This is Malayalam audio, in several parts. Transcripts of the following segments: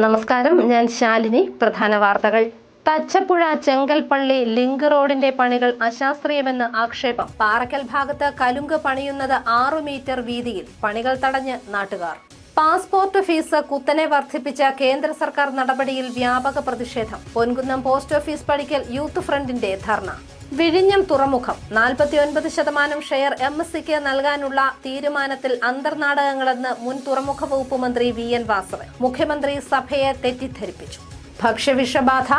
നമസ്കാരം, ഞാൻ ശാലിനി. പ്രധാന വാർത്തകൾ. തച്ചപ്പുഴ ചെങ്കൽപ്പള്ളി ലിങ്ക് റോഡിന്റെ പണികൾ അശാസ്ത്രീയമെന്ന് ആക്ഷേപം. പാറക്കൽ ഭാഗത്ത് കലുങ്ക് പണിയുന്നത് 6 മീറ്റർ വീതിയിൽ. പണികൾ തടഞ്ഞ് നാട്ടുകാർ. പാസ്പോർട്ട് ഫീസ് കുത്തനെ വർദ്ധിപ്പിച്ച കേന്ദ്ര സർക്കാർ നടപടിയിൽ വ്യാപക പ്രതിഷേധം. പൊൻകുന്നം പോസ്റ്റ് ഓഫീസ് പടിക്കൽ യൂത്ത് ഫ്രണ്ടിന്റെ ധർണ. വിഴിഞ്ഞം തുറമുഖം 49% ഷെയർ MSCക്ക് നൽകാനുള്ള തീരുമാനത്തിൽ അന്തർനാടകങ്ങളെന്ന് മുൻ തുറമുഖ വകുപ്പ് മന്ത്രി VN വാസവൻ. മുഖ്യമന്ത്രി സഭയെ തെറ്റിദ്ധരിപ്പിച്ചു. ഭക്ഷ്യവിഷബാധ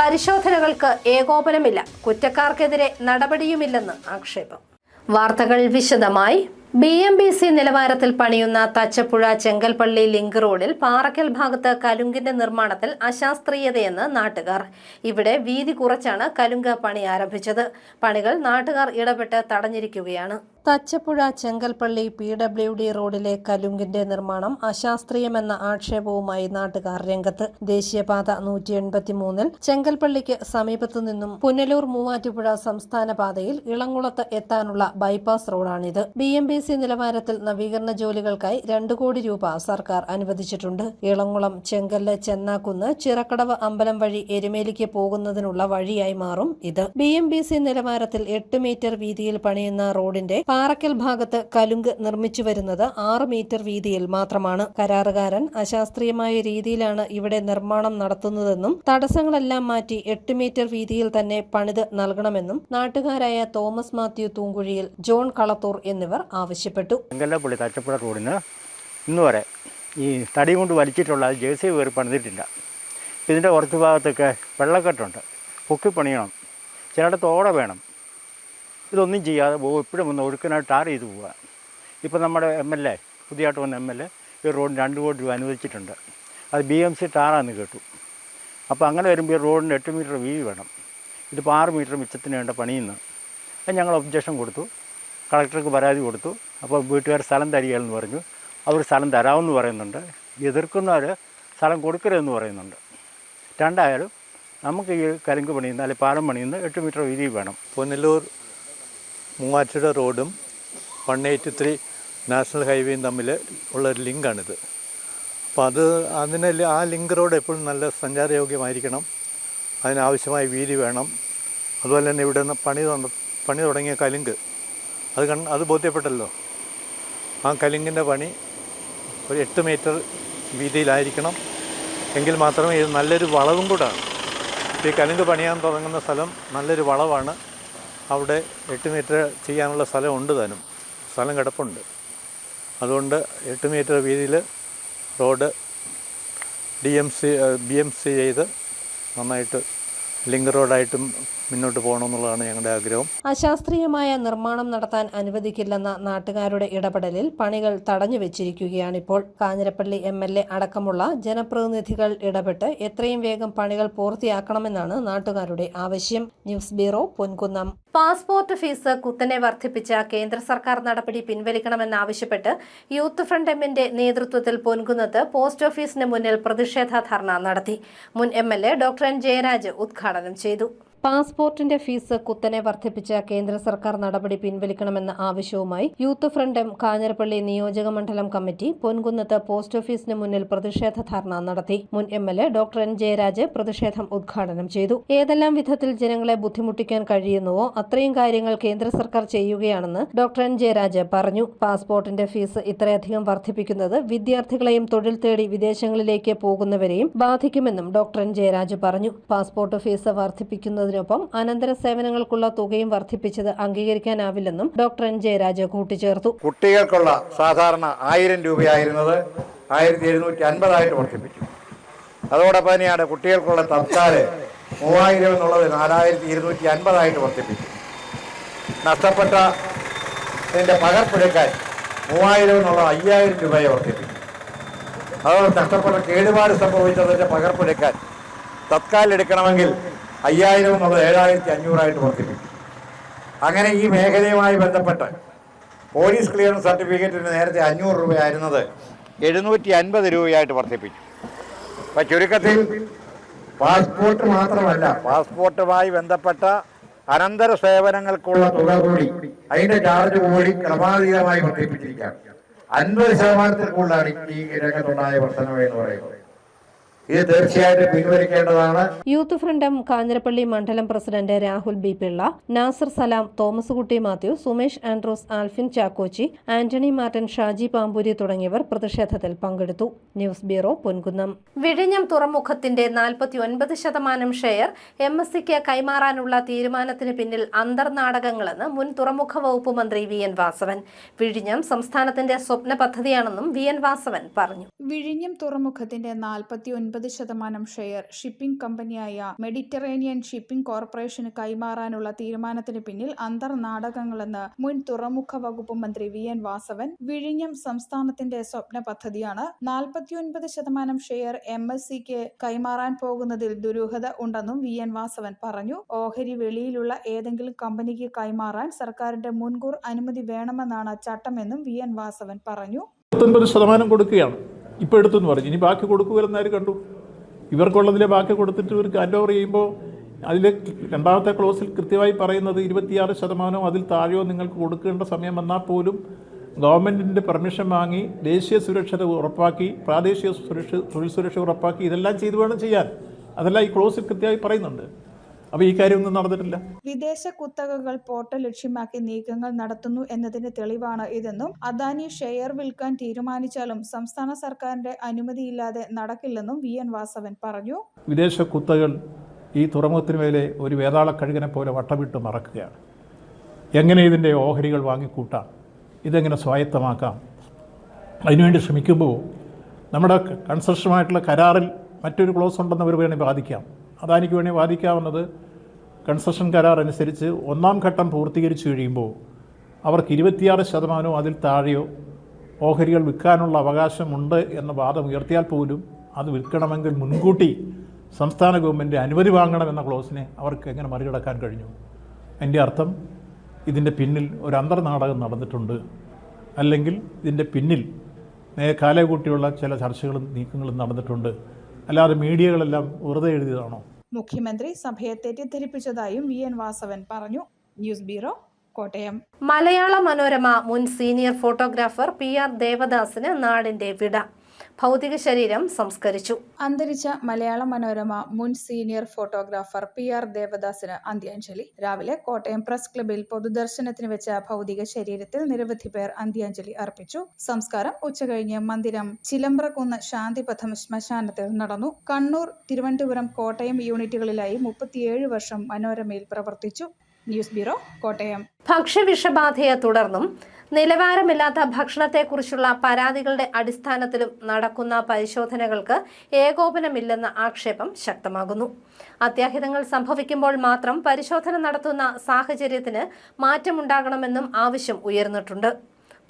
പരിശോധനകൾക്ക് ഏകോപനമില്ല, കുറ്റക്കാർക്കെതിരെ നടപടിയുമില്ലെന്ന് ആക്ഷേപം. വാർത്തകൾ വിശദമായി. BMBC നിലവാരത്തിൽ പണിയുന്ന തച്ചപ്പുഴ ചെങ്കൽപ്പള്ളി ലിങ്ക് റോഡിൽ പാറക്കൽ ഭാഗത്ത് കലുങ്കിന്റെ നിർമ്മാണത്തിൽ അശാസ്ത്രീയതയെന്ന് നാട്ടുകാർ. ഇവിടെ വീതി കുറച്ചാണ് കലുങ്ക് പണി ആരംഭിച്ചത്. പണികൾ നാട്ടുകാർ ഇടപെട്ട് തടഞ്ഞിരിക്കുകയാണ്. തച്ചപ്പുഴ ചെങ്കൽപ്പള്ളി PWD റോഡിലെ കലുങ്കിന്റെ നിർമ്മാണം അശാസ്ത്രീയമെന്ന ആക്ഷേപവുമായി നാട്ടുകാർ രംഗത്ത്. ദേശീയപാത 183-ൽ ചെങ്കൽപ്പള്ളിക്ക് സമീപത്തു നിന്നും പുനലൂർ മൂവാറ്റുപുഴ സംസ്ഥാന പാതയിൽ ഇളംകുളത്ത് എത്താനുള്ള ബൈപ്പാസ് റോഡാണിത്. BMBC നിലവാരത്തിൽ നവീകരണ ജോലികൾക്കായി 2 കോടി രൂപ സർക്കാർ അനുവദിച്ചിട്ടുണ്ട്. ഇളംകുളം ചെങ്കല്ല് ചെന്നാക്കുന്ന് ചിറക്കടവ് അമ്പലം വഴി എരുമേലിക്ക് പോകുന്നതിനുള്ള വഴിയായി മാറും ഇത്. BMBC നിലവാരത്തിൽ 8 മീറ്റർ വീതിയിൽ പണിയുന്ന റോഡിന്റെ പാറക്കൽ ഭാഗത്ത് കലുങ്ക് നിർമ്മിച്ചു വരുന്നത് 6 മീറ്റർ വീതിയിൽ മാത്രമാണ്. കരാറുകാരൻ അശാസ്ത്രീയമായ രീതിയിലാണ് ഇവിടെ നിർമ്മാണം നടത്തുന്നതെന്നും തടസ്സങ്ങളെല്ലാം മാറ്റി 8 മീറ്റർ വീതിയിൽ തന്നെ പണിത് നൽകണമെന്നും നാട്ടുകാരായ തോമസ് മാത്യു തൂങ്കുഴിയിൽ, ജോൺ കളത്തൂർ എന്നിവർ ആവശ്യപ്പെട്ടു. ചെങ്കൽപ്പള്ളി തച്ചപ്പുഴ റോഡിന് ഇന്ന് വരെ ഈ തടി കൊണ്ട് വലിച്ചിട്ടുള്ള JCB കയറി പണിതിട്ടില്ല. ഇതിൻ്റെ കുറച്ച് ഭാഗത്തൊക്കെ വെള്ളക്കെട്ടുണ്ട്, പൊക്കി പണിയണം, ചിലയിടത്ത് ഓട വേണം. ഇതൊന്നും ചെയ്യാതെ എപ്പോഴും ഒന്ന് ഒഴുക്കനായിട്ട് ടാർ ചെയ്ത് പോവുക. ഇപ്പോൾ നമ്മുടെ MLA, പുതിയതായിട്ട് വന്ന MLA ഈ റോഡിന് 2 കോടി രൂപ അനുവദിച്ചിട്ടുണ്ട്. അത് BMC ടാറാന്ന് കേട്ടു. അപ്പോൾ അങ്ങനെ വരുമ്പോൾ ഈ റോഡിന് 8 മീറ്റർ വീതി വേണം. ഇതിപ്പോൾ 6 മീറ്റർ മിച്ചത്തിന് വേണ്ട പണിയുന്നു. അത് ഞങ്ങൾ ഒബ്ജക്ഷൻ കൊടുത്തു, കളക്ടർക്ക് പരാതി കൊടുത്തു. അപ്പോൾ വീട്ടുകാർ സ്ഥലം തരികയെന്ന് പറഞ്ഞു. അവർ സ്ഥലം തരാമെന്ന് പറയുന്നുണ്ട്. എതിർക്കുന്നവർ സ്ഥലം കൊടുക്കരുതെന്ന് പറയുന്നുണ്ട്. രണ്ടായാലും നമുക്ക് ഈ കലുങ്ക് പണിയുന്ന അല്ലെങ്കിൽ പാലം പണിയുന്ന 8 മീറ്റർ വീതി വേണം. പുനലൂർ മൂവാറ്റുപുഴ റോഡും 183 നാഷണൽ ഹൈവേയും തമ്മിൽ ഉള്ളൊരു ലിങ്കാണിത്. അപ്പോൾ ആ ലിങ്ക് റോഡ് എപ്പോഴും നല്ല സഞ്ചാരയോഗ്യമായിരിക്കണം. അതിനാവശ്യമായ വീതി വേണം. അതുപോലെ തന്നെ ഇവിടെ നിന്ന് പണി തുടങ്ങിയ കലുങ്ക് അത് ബോധ്യപ്പെട്ടല്ലോ. ആ കലുങ്കിൻ്റെ പണി ഒരു 8 മീറ്റർ വീതിയിലായിരിക്കണം. എങ്കിൽ മാത്രമേ ഇത് നല്ലൊരു വളവും കൂടാണ്. ഈ കലുങ്ക് പണിയാൻ തുടങ്ങുന്ന സ്ഥലം നല്ലൊരു വളവാണ്. അവിടെ 8 മീറ്റർ ചെയ്യാനുള്ള സ്ഥലമുണ്ട്, സ്ഥലം കിടപ്പുണ്ട്. അതുകൊണ്ട് 8 മീറ്റർ വീതിയിൽ റോഡ് BMC ചെയ്ത് നന്നായിട്ട് ലിങ്ക് റോഡായിട്ടും മുന്നോട്ട് പോകണമെന്നുള്ളതാണ് ഞങ്ങളുടെ ആഗ്രഹം. അശാസ്ത്രീയമായ നിർമ്മാണം നടത്താൻ അനുവദിക്കില്ലെന്ന നാട്ടുകാരുടെ ഇടപെടലിൽ പണികൾ തടഞ്ഞു വെച്ചിരിക്കുകയാണിപ്പോൾ. കാഞ്ഞിരപ്പള്ളി MLA അടക്കമുള്ള ജനപ്രതിനിധികൾ ഇടപെട്ട് എത്രയും വേഗം പണികൾ പൂർത്തിയാക്കണമെന്നാണ് നാട്ടുകാരുടെ ആവശ്യം. News bureau, Ponkunnam. Passport fees കുത്തനെ വർദ്ധിപ്പിച്ച കേന്ദ്ര സർക്കാർ നടപടി പിൻവലിക്കണമെന്നാവശ്യപ്പെട്ട് യൂത്ത് ഫ്രണ്ട് എമ്മിന്റെ നേതൃത്വത്തിൽ പൊൻകുന്നത്ത് പോസ്റ്റ് ഓഫീസിന് മുന്നിൽ പ്രതിഷേധ ധർണ നടത്തി. മുൻ MLA ഡോക്ടർ N ജയരാജ് ഉദ്ഘാടനം ചെയ്തു. പാസ്പോർട്ടിന്റെ ഫീസ് കുത്തനെ വർദ്ധിപ്പിച്ച കേന്ദ്ര സർക്കാർ നടപടി പിൻവലിക്കണമെന്ന ആവശ്യവുമായി യൂത്ത് ഫ്രണ്ട് എം കാഞ്ഞിരപ്പള്ളി നിയോജക മണ്ഡലം കമ്മിറ്റി പൊൻകുന്നത്ത് പോസ്റ്റ് ഓഫീസിന് മുന്നിൽ പ്രതിഷേധ ധർണ നടത്തി. മുൻ MLA ഡോക്ടർ N ജയരാജ് പ്രതിഷേധം ഉദ്ഘാടനം ചെയ്തു. ഏതെല്ലാം വിധത്തിൽ ജനങ്ങളെ ബുദ്ധിമുട്ടിക്കാൻ കഴിയുന്നുവോ അത്രയും കാര്യങ്ങൾ കേന്ദ്ര സർക്കാർ ചെയ്യുകയാണെന്ന് ഡോക്ടർ N ജയരാജ് പറഞ്ഞു. പാസ്പോർട്ടിന്റെ ഫീസ് ഇത്രയധികം വർദ്ധിപ്പിക്കുന്നത് വിദ്യാർത്ഥികളെയും തൊഴിൽ തേടി വിദേശങ്ങളിലേക്ക് പോകുന്നവരെയും ബാധിക്കുമെന്നും ഡോക്ടർ N ജയരാജ് പറഞ്ഞു. പാസ്പോർട്ട് ഫീസ് വർദ്ധിപ്പിക്കുന്നത് അനന്തര സേവനങ്ങൾക്കുള്ള തുകയും വർദ്ധിപ്പിച്ചത് അംഗീകരിക്കാനാവില്ലെന്നും ഡോക്ടർ N ജയരാജ് കൂട്ടിച്ചേർത്തു. കുട്ടികൾക്കുള്ള സാധാരണ 1000 രൂപയായിരുന്നത് 1750 വർദ്ധിപ്പിച്ചു. അതോടൊപ്പം തന്നെയാണ് കുട്ടികൾക്കുള്ള തത്കാല് 3000 എന്നുള്ളത് 4250 വർദ്ധിപ്പിച്ചു. നഷ്ടപ്പെട്ട ഇതിന്റെ പകർപ്പെടുക്കാൻ 3000 എന്നുള്ള 5000 രൂപയെ വർദ്ധിപ്പിച്ചു. അതോടെ നഷ്ടപ്പെട്ട കേടുപാട് സംഭവിച്ചതിന്റെ പകർപ്പെടുക്കാൻ തത്കാൽ എടുക്കണമെങ്കിൽ 5000 എന്നുള്ളത് 7500 വർദ്ധിപ്പിച്ചു. അങ്ങനെ ഈ മേഖലയുമായി ബന്ധപ്പെട്ട് പോലീസ് ക്ലിയറൻസ് സർട്ടിഫിക്കറ്റിന് നേരത്തെ 500 രൂപയായിരുന്നത് 750 രൂപയായിട്ട് വർദ്ധിപ്പിച്ചു. അപ്പം ചുരുക്കത്തിൽ പാസ്പോർട്ട് മാത്രമല്ല, പാസ്പോർട്ടുമായി ബന്ധപ്പെട്ട അനന്തര സേവനങ്ങൾക്കുള്ള തുക കൂടി, അതിന്റെ ചാർജ് കൂടി ക്രമാതീതമായി വർദ്ധിപ്പിച്ചിരിക്കുകയാണ്. 50% കൂടുതലാണ് ഈ രംഗത്തുണ്ടായ വർധനവ് എന്ന് പറയുന്നത്. ഇത് തീർച്ചയായിട്ടും പിൻവലിക്കേണ്ടതാണ്. യൂത്ത് ഫ്രണ്ട് കാഞ്ഞിരപ്പള്ളി മണ്ഡലം പ്രസിഡന്റ് രാഹുൽ ബി പിള്ള, നാസർ സലാം, തോമസ് കുട്ടി മാത്യു, സുമേഷ് ആൻഡ്രൂസ്, ആൽഫിൻ ചാക്കോച്ചി, ആന്റണി മാർട്ടിൻ, ഷാജി പാമ്പൂരി തുടങ്ങിയവർ പ്രതിഷേധത്തിൽ പങ്കെടുത്തു. News bureau, Ponkunnam. വിഴിഞ്ഞം തുറമുഖത്തിന്റെ 49% ഷെയർ MSCക്ക് കൈമാറാനുള്ള തീരുമാനത്തിന് പിന്നിൽ അന്തർനാടകങ്ങളെന്ന് മുൻ തുറമുഖ വകുപ്പ് മന്ത്രി VN വാസവൻ. വിഴിഞ്ഞം സംസ്ഥാനത്തിന്റെ സ്വപ്ന പദ്ധതിയാണെന്നും VN വാസവൻ പറഞ്ഞു. വിഴിഞ്ഞം തുറമുഖത്തിന്റെ 49% ഷെയർ ഷിപ്പിംഗ് കമ്പനിയായ മെഡിറ്ററേനിയൻ ഷിപ്പിംഗ് കോർപ്പറേഷന് കൈമാറാനുള്ള തീരുമാനത്തിന് പിന്നിൽ അന്തർനാടകങ്ങളെന്ന് മുൻ തുറമുഖ വകുപ്പ് മന്ത്രി VN വാസവൻ. വിഴിഞ്ഞം സംസ്ഥാനത്തിന്റെ സ്വപ്ന പദ്ധതിയാണ്. 49% ഷെയർ MSCക്ക് കൈമാറാൻ പോകുന്നതിൽ ദുരൂഹത ഉണ്ടെന്നും VN വാസവൻ പറഞ്ഞു. ഓഹരി വെളിയിലുള്ള ഏതെങ്കിലും കമ്പനിക്ക് കൈമാറാൻ സർക്കാരിന്റെ മുൻകൂർ അനുമതി വേണമെന്നാണ് ചട്ടമെന്നും VN വാസവൻ പറഞ്ഞു. 49% കൊടുക്കുകയാണ് ഇപ്പോൾ എടുത്തെന്ന് പറഞ്ഞു. ഇനി ബാക്കി കൊടുക്കുകയെന്നാര് കണ്ടു? ഇവർക്കുള്ളതിലെ ബാക്കി കൊടുത്തിട്ട് ഇവർക്ക് ഹാൻഡ് ഓവർ ചെയ്യുമ്പോൾ അതിൽ രണ്ടാമത്തെ ക്ലോസിൽ കൃത്യമായി പറയുന്നത് 26% അതിൽ താഴെയോ നിങ്ങൾക്ക് കൊടുക്കേണ്ട സമയം വന്നാൽ പോലും ഗവൺമെൻറ്റിൻ്റെ പെർമിഷൻ വാങ്ങി ദേശീയ സുരക്ഷ ഉറപ്പാക്കി, പ്രാദേശിക തൊഴിൽ സുരക്ഷ ഉറപ്പാക്കി ഇതെല്ലാം ചെയ്തു വേണം ചെയ്യാൻ. അതെല്ലാം ഈ ക്ലോസിൽ കൃത്യമായി പറയുന്നുണ്ട്. അപ്പോൾ ഈ കാര്യമൊന്നും നടന്നിട്ടില്ല. വിദേശ കുത്തകകൾ പോർട്ട് ലക്ഷ്യമാക്കി നീക്കങ്ങൾ നടത്തുന്നു എന്നതിന് തെളിവാണ് ഇതെന്നും അദാനി ഷെയർ വിൽക്കാൻ തീരുമാനിച്ചാലും സംസ്ഥാന സർക്കാരിന്റെ അനുമതിയില്ലാതെ നടക്കില്ലെന്നും VN വാസവൻ പറഞ്ഞു. വിദേശ കുത്തകൾ ഈ തുറമുഖത്തിന് മേലെ ഒരു വേതാള കഴുകനെ പോലെ വട്ടമിട്ട് മറക്കുകയാണ്. എങ്ങനെ ഇതിൻ്റെ ഓഹരികൾ വാങ്ങിക്കൂട്ടാം, ഇതെങ്ങനെ സ്വായത്തമാക്കാം, അതിനുവേണ്ടി ശ്രമിക്കുമ്പോൾ നമ്മുടെ കൺസെഷനുമായിട്ടുള്ള കരാറിൽ മറ്റൊരു ക്ലോസ് ഉണ്ടെന്ന് അവർ വേണമെങ്കിൽ വാദിക്കാം. അദാനിക്ക് വേണ്ടി വാദിക്കാവുന്നത് കൺസെഷൻ കരാർ അനുസരിച്ച് 1-ാം ഘട്ടം പൂർത്തീകരിച്ചു കഴിയുമ്പോൾ അവർക്ക് 26% അതിൽ താഴെയോ ഓഹരികൾ വിൽക്കാനുള്ള അവകാശമുണ്ട് എന്ന വാദം ഉയർത്തിയാൽ പോലും അത് വിൽക്കണമെങ്കിൽ മുൻകൂട്ടി സംസ്ഥാന ഗവൺമെൻറ് അനുമതി വാങ്ങണമെന്ന ക്ലോസിനെ അവർക്ക് എങ്ങനെ മറികടക്കാൻ കഴിഞ്ഞു? അതിൻ്റെ അർത്ഥം ഇതിൻ്റെ പിന്നിൽ ഒരു അന്തർനാടകം നടന്നിട്ടുണ്ട്, അല്ലെങ്കിൽ ഇതിൻ്റെ പിന്നിൽ കാലകൂട്ടിയുള്ള ചില ചർച്ചകളും നീക്കങ്ങളും നടന്നിട്ടുണ്ട്. അല്ലാതെ മീഡിയകളെല്ലാം വെറുതെ എഴുതിയതാണോ? മുഖ്യമന്ത്രി സഭയെ തെറ്റിദ്ധരിപ്പിച്ചതായും VN വാസവൻ പറഞ്ഞു. News bureau, Kottayam. മലയാള മനോരമ മുൻ സീനിയർ ഫോട്ടോഗ്രാഫർ PR ദേവദാസിന് നാടിന്റെ വിട. ഭൗതിക ശരീരം സംസ്കരിച്ചു. അന്തരിച്ച മലയാള മനോരമ മുൻ സീനിയർ ഫോട്ടോഗ്രാഫർ PR ദേവദാസിന് അന്ത്യാഞ്ജലി. രാവിലെ കോട്ടയം പ്രസ് ക്ലബിൽ പൊതുദർശനത്തിന് വെച്ച ഭൗതിക ശരീരത്തിൽ നിരവധി പേർ അന്ത്യാഞ്ജലി അർപ്പിച്ചു. സംസ്കാരം ഉച്ചകഴിഞ്ഞ് മന്ദിരം ചിലമ്പ്രക്കുന്ന് ശാന്തിപഥം ശ്മശാനത്തിൽ നടന്നു. കണ്ണൂർ, തിരുവനന്തപുരം, കോട്ടയം യൂണിറ്റുകളിലായി 37 വർഷം മനോരമയിൽ പ്രവർത്തിച്ചു. News bureau, Kottayam. ഭക്ഷ്യവിഷബാധയെ തുടർന്നും നിലവാരമില്ലാത്ത ഭക്ഷണത്തെക്കുറിച്ചുള്ള പരാതികളുടെ അടിസ്ഥാനത്തിലും നടക്കുന്ന പരിശോധനകൾക്ക് ഏകോപനമില്ലെന്ന ആക്ഷേപം ശക്തമാകുന്നു. അത്യാഹിതങ്ങൾ സംഭവിക്കുമ്പോൾ മാത്രം പരിശോധന നടത്തുന്ന സാഹചര്യത്തിന് മാറ്റമുണ്ടാകണമെന്നും ആവശ്യം ഉയർന്നിട്ടുണ്ട്.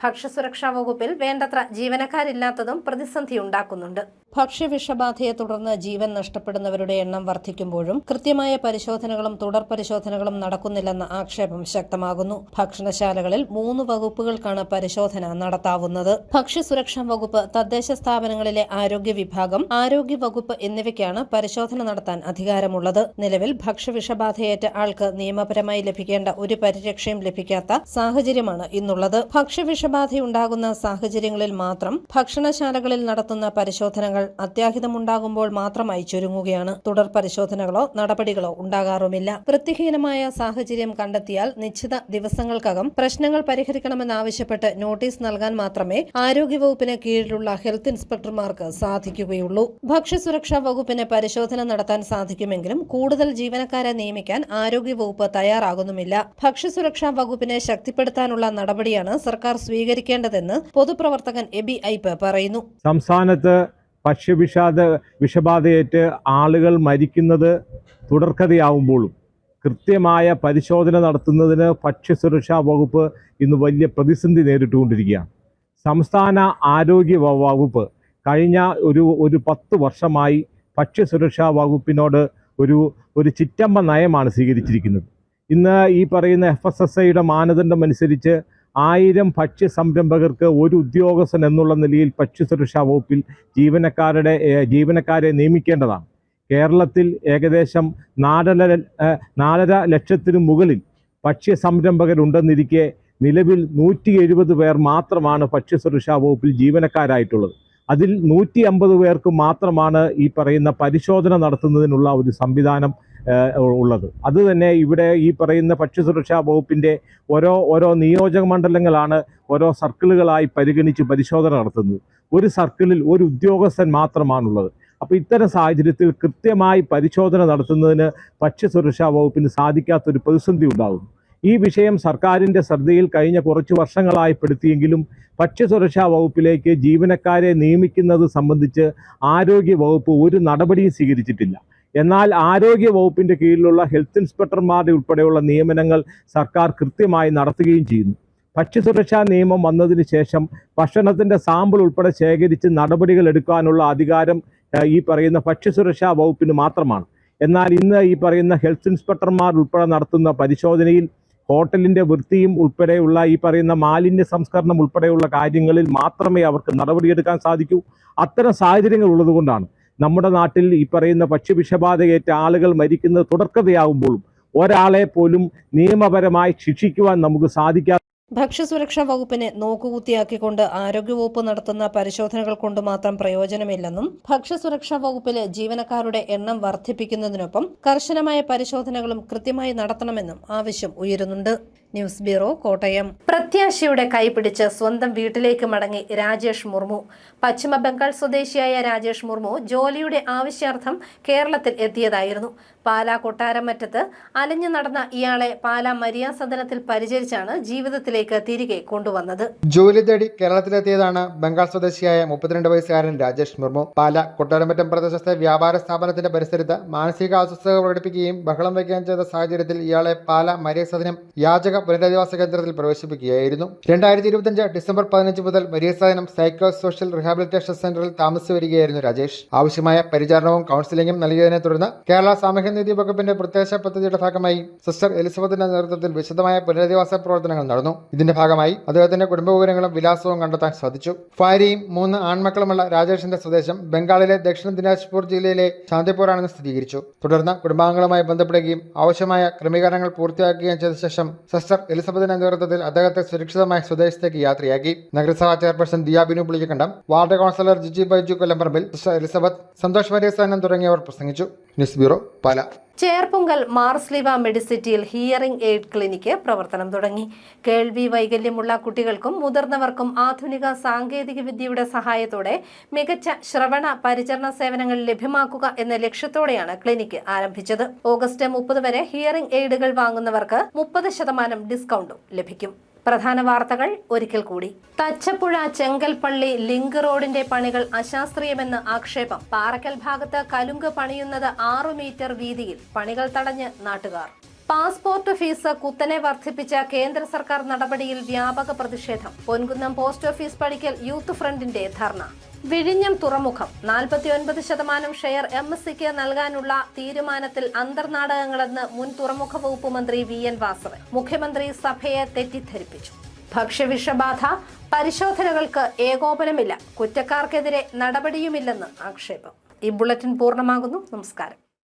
ഭക്ഷ്യസുരക്ഷാ വകുപ്പിൽ വേണ്ടത്ര ജീവനക്കാരില്ലാത്തതും പ്രതിസന്ധി ഉണ്ടാക്കുന്നുണ്ട്. ഭക്ഷ്യവിഷബാധയെ തുടർന്ന് ജീവൻ നഷ്ടപ്പെടുന്നവരുടെ എണ്ണം വർദ്ധിക്കുമ്പോഴും കൃത്യമായ പരിശോധനകളും തുടർ പരിശോധനകളും നടക്കുന്നില്ലെന്ന ആക്ഷേപം ശക്തമാകുന്നു. ഭക്ഷണശാലകളിൽ 3 വകുപ്പുകൾക്കാണ് പരിശോധന നടത്താവുന്നത്. ഭക്ഷ്യസുരക്ഷാ വകുപ്പ്, തദ്ദേശ സ്ഥാപനങ്ങളിലെ ആരോഗ്യ വിഭാഗം, ആരോഗ്യ വകുപ്പ് എന്നിവയ്ക്കാണ് പരിശോധന നടത്താൻ അധികാരമുള്ളത്. നിലവിൽ ഭക്ഷ്യവിഷബാധയേറ്റ ആൾക്ക് നിയമപരമായി ലഭിക്കേണ്ട ഒരു പരിരക്ഷയും ലഭിക്കാത്ത സാഹചര്യമാണ് ഇന്നുള്ളത്. ഭക്ഷ്യവിഷബാധയുണ്ടാകുന്ന സാഹചര്യങ്ങളിൽ മാത്രം ഭക്ഷണശാലകളിൽ നടത്തുന്ന പരിശോധനകൾ അത്യാഹിതമുണ്ടാകുമ്പോൾ മാത്രമായി ചുരുങ്ങുകയാണ്. തുടർ പരിശോധനകളോ നടപടികളോ ഉണ്ടാകാറുമില്ല. വൃത്തിഹീനമായ സാഹചര്യം കണ്ടെത്തിയാൽ നിശ്ചിത ദിവസങ്ങൾക്കകം പ്രശ്നങ്ങൾ പരിഹരിക്കണമെന്നാവശ്യപ്പെട്ട് നോട്ടീസ് നൽകാൻ മാത്രമേ ആരോഗ്യവകുപ്പിന് കീഴിലുള്ള ഹെൽത്ത് ഇൻസ്പെക്ടർമാർക്ക് സാധിക്കുകയുള്ളൂ. ഭക്ഷ്യസുരക്ഷാ വകുപ്പിന് പരിശോധന നടത്താൻ സാധിക്കുമെങ്കിലും കൂടുതൽ ജീവനക്കാരെ നിയമിക്കാൻ ആരോഗ്യവകുപ്പ് തയ്യാറാകുന്നുമില്ല. ഭക്ഷ്യസുരക്ഷാ വകുപ്പിനെ ശക്തിപ്പെടുത്താനുള്ള നടപടിയാണ് സർക്കാർ സ്വീകരിക്കേണ്ടതെന്ന് പൊതുപ്രവർത്തകൻ എബി ഐപ്പ് പറയുന്നു. സംസ്ഥാനത്ത് വിഷബാധയേറ്റ് ആളുകൾ മരിക്കുന്നത് തുടർക്കഥയാവുമ്പോഴും കൃത്യമായ പരിശോധന നടത്തുന്നതിന് ഭക്ഷ്യസുരക്ഷാ വകുപ്പ് ഇന്ന് വലിയ പ്രതിസന്ധി നേരിട്ടുകൊണ്ടിരിക്കുകയാണ്. സംസ്ഥാന ആരോഗ്യ വകുപ്പ് കഴിഞ്ഞ ഒരു 10 വർഷമായി ഭക്ഷ്യസുരക്ഷാ വകുപ്പിനോട് ഒരു ചിറ്റമ്പ നയമാണ് സ്വീകരിച്ചിരിക്കുന്നത്. ഇന്ന് ഈ പറയുന്ന FSSAIയുടെ മാനദണ്ഡം അനുസരിച്ച് 1000 ഭക്ഷ്യ സംരംഭകർക്ക് ഒരു ഉദ്യോഗസ്ഥൻ എന്നുള്ള നിലയിൽ ഭക്ഷ്യസുരക്ഷാ വകുപ്പിൽ ജീവനക്കാരെ നിയമിക്കേണ്ടതാണ്. കേരളത്തിൽ ഏകദേശം 4.5 ലക്ഷത്തിന് മുകളിൽ ഭക്ഷ്യ സംരംഭകരുണ്ടെന്നിരിക്കെ നിലവിൽ 170 പേർ മാത്രമാണ് ഭക്ഷ്യസുരക്ഷാ വകുപ്പിൽ ജീവനക്കാരായിട്ടുള്ളത്. അതിൽ 150 പേർക്ക് മാത്രമാണ് ഈ പറയുന്ന പരിശോധന നടത്തുന്നതിനുള്ള ഒരു സംവിധാനം ഉള്ളത്. അത് തന്നെ ഇവിടെ ഈ പറയുന്ന ഭക്ഷ്യസുരക്ഷാ വകുപ്പിൻ്റെ ഓരോ നിയോജക മണ്ഡലങ്ങളാണ് ഓരോ സർക്കിളുകളായി പരിഗണിച്ച് പരിശോധന നടത്തുന്നത്. ഒരു സർക്കിളിൽ ഒരു ഉദ്യോഗസ്ഥൻ മാത്രമാണുള്ളത്. അപ്പോൾ ഇത്തരം സാഹചര്യത്തിൽ കൃത്യമായി പരിശോധന നടത്തുന്നതിന് ഭക്ഷ്യസുരക്ഷാ വകുപ്പിന് സാധിക്കാത്തൊരു പ്രതിസന്ധി ഉണ്ടാകുന്നു. ഈ വിഷയം സർക്കാരിൻ്റെ ശ്രദ്ധയിൽ കഴിഞ്ഞ കുറച്ച് വർഷങ്ങളായി പെടുത്തിയെങ്കിലും ഭക്ഷ്യസുരക്ഷാ വകുപ്പിലേക്ക് ജീവനക്കാരെ നിയമിക്കുന്നത് സംബന്ധിച്ച് ആരോഗ്യ വകുപ്പ് ഒരു നടപടിയും സ്വീകരിച്ചിട്ടില്ല. എന്നാൽ ആരോഗ്യ വകുപ്പിൻ്റെ കീഴിലുള്ള ഹെൽത്ത് ഇൻസ്പെക്ടർമാരുടെ ഉൾപ്പെടെയുള്ള നിയമനങ്ങൾ സർക്കാർ കൃത്യമായി നടത്തുകയും ചെയ്യുന്നു. ഭക്ഷ്യസുരക്ഷാ നിയമം വന്നതിന് ശേഷം ഭക്ഷണത്തിൻ്റെ സാമ്പിൾ ഉൾപ്പെടെ ശേഖരിച്ച് നടപടികൾ എടുക്കാനുള്ള അധികാരം ഈ പറയുന്ന ഭക്ഷ്യസുരക്ഷാ വകുപ്പിന് മാത്രമാണ്. എന്നാൽ ഇന്ന് ഈ പറയുന്ന ഹെൽത്ത് ഇൻസ്പെക്ടർമാർ ഉൾപ്പെടെ നടത്തുന്ന പരിശോധനയിൽ ഹോട്ടലിൻ്റെ വൃത്തിയും ഉൾപ്പെടെയുള്ള ഈ പറയുന്ന മാലിന്യ സംസ്കരണം ഉൾപ്പെടെയുള്ള കാര്യങ്ങളിൽ മാത്രമേ അവർക്ക് നടപടിയെടുക്കാൻ സാധിക്കൂ. അത്തരം സാഹചര്യങ്ങൾ ഉള്ളതുകൊണ്ടാണ് നമ്മുടെ നാട്ടിൽ ഈ പറയുന്ന ഭക്ഷ്യവിഷബാധയേറ്റ ആളുകൾ മരിക്കുന്നത് തുടർക്കഥയാകുമ്പോഴും ഒരാളെ പോലും നിയമപരമായി ശിക്ഷിക്കുവാൻ നമുക്ക് സാധിക്കാത്ത ഭക്ഷ്യസുരക്ഷാ വകുപ്പിനെ നോക്കുകുത്തിയാക്കിക്കൊണ്ട് ആരോഗ്യവകുപ്പ് നടത്തുന്ന പരിശോധനകൾ കൊണ്ട് മാത്രം പ്രയോജനമില്ലെന്നും ഭക്ഷ്യസുരക്ഷാ വകുപ്പിലെ ജീവനക്കാരുടെ എണ്ണം വർദ്ധിപ്പിക്കുന്നതിനൊപ്പം കർശനമായ പരിശോധനകളും കൃത്യമായി നടത്തണമെന്നും ആവശ്യം ഉയരുന്നുണ്ട്. News bureau, Kottayam. പ്രത്യാശയുടെ കൈപിടിച്ച് സ്വന്തം വീട്ടിലേക്ക് മടങ്ങി രാജേഷ് മുർമു. പശ്ചിമ ബംഗാൾ സ്വദേശിയായ രാജേഷ് മുർമു ജോലിയുടെ ആവശ്യാർത്ഥം കേരളത്തിൽ എത്തിയതായിരുന്നു. പാലാ കൊട്ടാരമറ്റത്ത് അലഞ്ഞു നടന്ന ഇയാളെ പാലാ മരിയ സദനത്തിൽ പരിചരിച്ചാണ് ജീവിതത്തിലേക്ക് തിരികെ കൊണ്ടുവന്നത്. ജോലി തേടി കേരളത്തിലെത്തിയതാണ് ബംഗാൾ സ്വദേശിയായ 32 വയസ്സുകാരൻ രാജേഷ് മുർമു. പാലാ കൊട്ടാരമറ്റം പ്രദേശത്തെ വ്യാപാര സ്ഥാപനത്തിന്റെ പരിസരത്ത് മാനസിക അസ്വസ്ഥത പ്രകടിപ്പിക്കുകയും ബഹളം വയ്ക്കുകയും ചെയ്ത സാഹചര്യത്തിൽ ഇയാളെ പാലാ മരിയ സദനം യാചക പുനരധിവാസ കേന്ദ്രത്തിൽ പ്രവേശിപ്പിക്കുകയായിരുന്നു. 2025 ഡിസംബർ 15 മുതൽ മരിയ സദനം സൈക്കോ സോഷ്യൽ റീഹാബിലിറ്റേഷൻ സെന്ററിൽ താമസിച്ചു വരികയായിരുന്നു രാജേഷ്. ആവശ്യമായ പരിചരണവും കൌൺസിലിംഗും നൽകിയതിനെ തുടർന്ന് കേരള സാമൂഹ്യനീതി വകുപ്പിന്റെ പ്രത്യേക പദ്ധതിയുടെ ഭാഗമായി സിസ്റ്റർ എലിസബത്തിന്റെ നേതൃത്വത്തിൽ വിശദമായ പുനരധിവാസ പ്രവർത്തനങ്ങൾ നടന്നു. ഇതിന്റെ ഭാഗമായി അദ്ദേഹത്തിന്റെ കുടുംബ വിവരങ്ങളും വിലാസവും കണ്ടെത്താൻ സാധിച്ചു. ഭാര്യയും 3 ആൺമക്കളുമുള്ള രാജേഷിന്റെ സ്വദേശം ബംഗാളിലെ ദക്ഷിണ ദിനാജ്പൂർ ജില്ലയിലെ ശാന്തിപൂരാണെന്ന് സ്ഥിരീകരിച്ചു. തുടർന്ന് കുടുംബാംഗങ്ങളുമായി ബന്ധപ്പെടുകയും ആവശ്യമായ ക്രമീകരണങ്ങൾ പൂർത്തിയാക്കുകയും ചെയ്ത ശേഷം സിസ്റ്റർ എലിസബത്തിന്റെ നേതൃത്വത്തിൽ അദ്ദേഹത്തെ സുരക്ഷിതമായി സ്വദേശത്തേക്ക് യാത്രയാക്കി. നഗരസഭാ chairperson Diya Binu Pulikkandam, ward councillor Jiji Baiju Kollamparambil, sister Elizabeth, Santhosh Mariya Sadanam തുടങ്ങിയവർ പ്രസംഗിച്ചു. News bureau, Pala. ചേർപ്പുങ്കൽ മാർസ്ലിവ മെഡിസിറ്റിയിൽ ഹിയറിംഗ് എയ്ഡ് ക്ലിനിക്ക് പ്രവർത്തനം തുടങ്ങി. കേൾവി വൈകല്യമുള്ള കുട്ടികൾക്കും മുതിർന്നവർക്കും ആധുനിക സാങ്കേതിക വിദ്യയുടെ സഹായത്തോടെ മികച്ച ശ്രവണ പരിചരണ സേവനങ്ങൾ ലഭ്യമാക്കുക എന്ന ലക്ഷ്യത്തോടെയാണ് ക്ലിനിക്ക് ആരംഭിച്ചത്. ഓഗസ്റ്റ് 30 വരെ ഹിയറിംഗ് എയ്ഡുകൾ വാങ്ങുന്നവർക്ക് 30% ഡിസ്കൗണ്ടും ലഭിക്കും. പ്രധാന വാർത്തകൾ ഒരിക്കൽ കൂടി. തച്ചപ്പുഴ ചെങ്കൽപ്പള്ളി ലിങ്ക് റോഡിന്റെ പണികൾ അശാസ്ത്രീയമെന്ന് ആക്ഷേപം. പാറക്കൽ ഭാഗത്ത് കലുങ്ക് പണിയുന്നത് 6 മീറ്റർ വീതിയിൽ. പണികൾ തടഞ്ഞ് നാട്ടുകാർ. പാസ്പോർട്ട് ഫീസ് കുത്തനെ വർദ്ധിപ്പിച്ച കേന്ദ്ര സർക്കാർ നടപടിയിൽ വ്യാപക പ്രതിഷേധം. പൊൻകുന്നം പോസ്റ്റ് ഓഫീസ് പടിക്കൽ യൂത്ത് ഫ്രണ്ടിന്റെ ധർണ. വിഴിഞ്ഞം തുറമുഖം 49% ഷെയർ MSCക്ക് നൽകാനുള്ള തീരുമാനത്തിൽ അന്തർനാടകങ്ങളെന്ന് മുൻ തുറമുഖ വകുപ്പ് മന്ത്രി VN വാസവൻ. മുഖ്യമന്ത്രി സഭയെ തെറ്റിദ്ധരിപ്പിച്ചു. ഭക്ഷ്യവിഷബാധ പരിശോധനകൾക്ക് ഏകോപനമില്ല. കുറ്റക്കാർക്കെതിരെ നടപടിയുമില്ലെന്ന് ആക്ഷേപം. ഈ ബുള്ളറ്റിൻ പൂർണ്ണമാകുന്നു. നമസ്കാരം.